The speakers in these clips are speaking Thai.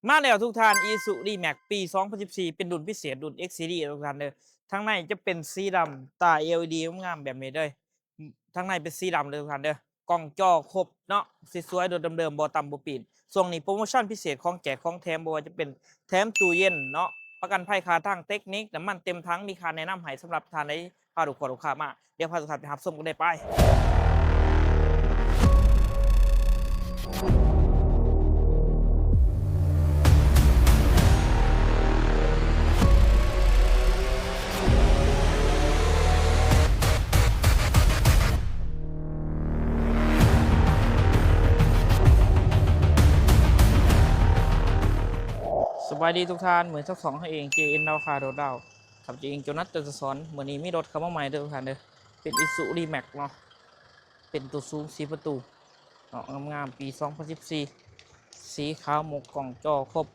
มาแล้วทุกท่าน Isuzu D-Max ปี 2014 เป็นรุ่นพิเศษรุ่น X Series ทุกท่านเด้อทั้งในจะเป็นสีดำตา LED งามๆแบบนี้เด้อทั้งในเป็นสีดำเลยทุกท่านเด้อกล้องจอครบเนาะสวยๆโดดเดิมๆบ่ต่ำบ่ปีนช่วงนี้โปรโมชั่นพิเศษของแจกของแถมบ่ว่าจะเป็นแถมตู้เย็นเนาะประกันภัยค่าทางเทคนิคน้ำมันเต็มถังมีค่าแนะนำให้สำหรับท่านใดพาลูกค้ามาเดี๋ยวพาทุกท่านไปรับชมกันได้ไป สบายดีทุกท่านเหมือนเจ้าของเขาเอง JN ดาวคาโดดาวขับ JN โจนัสจะสอนเหมือนนี้มีรถเข้ามาใหม่เด้อทุกท่านเด้อเป็น Isuzu D-Max เนาะเป็นตัวสูงสีประตูเนาะงามๆปี 2014สีขาวหมวกกล่องจอครบ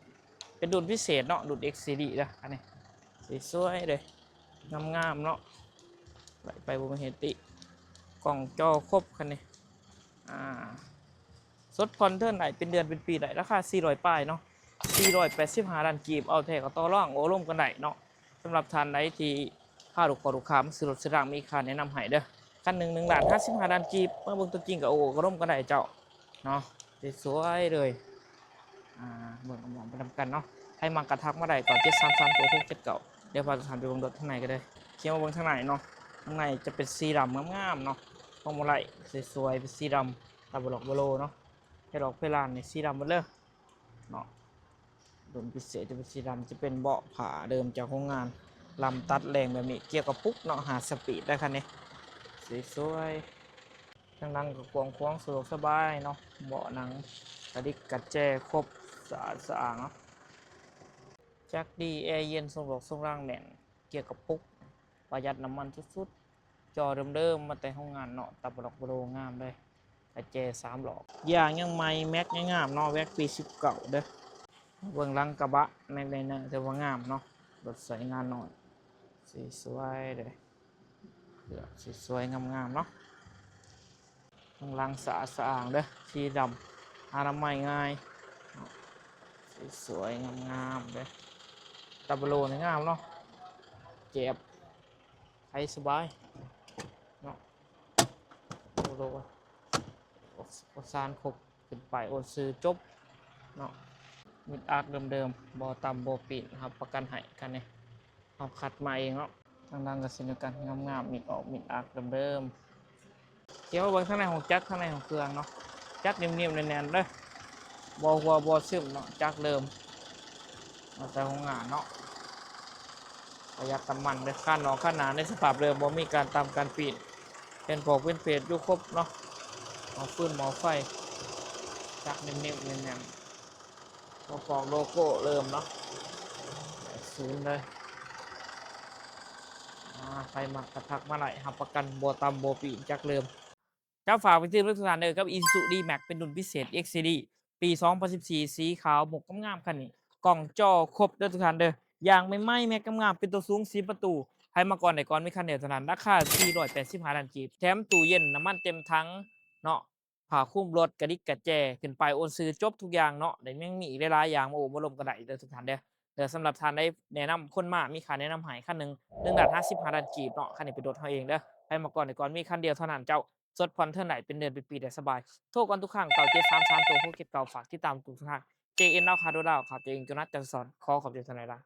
เป็นรุ่นพิเศษเนาะรุ่น X Series นะอันนี้สีสวยเลยงามๆเนาะไปบนเฮติกล่องจอครบคันนี้อ่าสดผ่อนเท่าไหร่เป็นเดือนเป็นปีไหนราคา400ป้ายเนาะ 485ล้านกีบเอาแท้ก็ต่อรองโอ้ร่มกันได้เนาะสำหรับท่านใดที่พาลูกค้ามาซื้อรถซื้อร่างมีค่าแนะนำให้เด้อคัน1 ล้าน55ล้านกีบเมื่อเบิ่งตัวจริงก็โอ้ก็ร่มกันได้เจ้าเนาะสวยเลยเบิ่งมองไปทำกันเนาะให้มากระทักมาได้ก่อน733ตัว679เดี๋ยวพาทุกท่านไปเบิ่งรถข้างในกันเลยเขียนมาเบิ่งข้างในเนาะข้างในจะเป็นสีดำงามๆเนาะพวงมาลัยสวยๆเป็นสีดำตาบล็อกโบโลเนาะให้ดอกเพลานนี่สีดำหมดเลยเนาะ รุ่นพิเศษจะเป็นสีดำจะเป็นเบาะผาเดิมจากโรงงานลำตัดแรงแบบนี้เกี่ยวกับปุ๊กเนาะหาสปีดได้คันนี้สีสวยทั้งนั่งกับกวางควางสะดวกสบายเนาะเบาะหนังกระดิกกระแจครบสะอาดเนาะจักดีแอร์เย็นทรงหลอกทรงร่างแน่นเกี่ยวกับปุ๊กประหยัดน้ำมันสุดๆจอเดิมๆมาแต่ห้องงานเนาะตับดอกโบโลงามเลยกระแจ3 หลอกอย่างยังไม่แม็กงามเนาะแว็กปี19เด้อ เบื้องหลังกระบะแม็กไดเนอร์แต่ว่างามเนาะรถใส่งานหน่อยสีสวยเลยเลือกสีสวยงามๆเนาะข้างหลังสะอาดเด้อสีดำอนามัยง่ายสีสวยงามๆเด้อตาบโลนี่งามเนาะเจ็บใช้สบายเนาะโบโลโอซานครบขึ้นไปโอนซื้อจบเนาะ มิดอาร์คเดิมๆบอต่ำบอปีนครับประกันให้กันเนี่ยเอาคัดมาเองเนาะทางด้านกสินกันงามๆมิดออกมิดอาร์คเดิมๆเกี่ยวกับข้างในของจักรข้างในของเครื่องเนาะจักรนิ่มๆแน่นๆเลยบอหัวบอซึมเนาะจักรเดิมเอาใส่ของงานเนาะประหยัดน้ำมันเลยขั้นหนอขั้นหนาในสภาพเดิมบอมีการตามการปีนเป็นปอกเป็นเพจอยู่ครบเนาะหมอฟืนหมอไฟจักรนิ่มๆแน่นๆประกอบโลโก้เริ่มเนาะศูนย์เลยใครมากระทักมาไหนหับประกันโบตามโบปีจักเริ่มเจ้าฝากไปที่รถทุกท่านเลยกับ Isuzu D-Max เป็นรุ่นพิเศษ X Series ปี 2014 สีขาวหมวกงามๆคันนี้กล่องจอครบเด้อทุกท่านเด้ออย่างไม่ไหม้แม็กงามๆเป็นตัวสูงสีประตูให้มาก่อนได้ก่อนมีคันเดียวเท่านั้นราคา485ล้านกีบแถมตู้เย็นน้ำมันเต็มถังเนาะผ้าคลุมรถกระดิกกระแจขึ้นไปโอนซื้อจบทุกอย่างเนาะเดี๋ยวยังมีอีกหลายๆอย่างมาโอ้มาลมกันได้เด้อทุกท่านเด้อ เดี๋ยวสำหรับท่านได้แนะนำคนมามีค่าแนะนำให้คันหนึ่ง1 ล้าน 55ล้านกีบเนาะคันนี้เป็นรถเขาเองเด้อให้มาก่อนเดี๋ยวก่อนมีคันเดียวเท่านั้นเจ้าสดผ่อนเท่าไหร่เป็นเดือนเป็นปีได้สบายโทรก่อนทุกครั้งเก่า733ตัวพวกเก็บเก่าฝากที่ตามทุกทาง JN ดาวคาร์ดดาวครับ JN จนัสจันทร์สอนขอขอบคุณทนายละ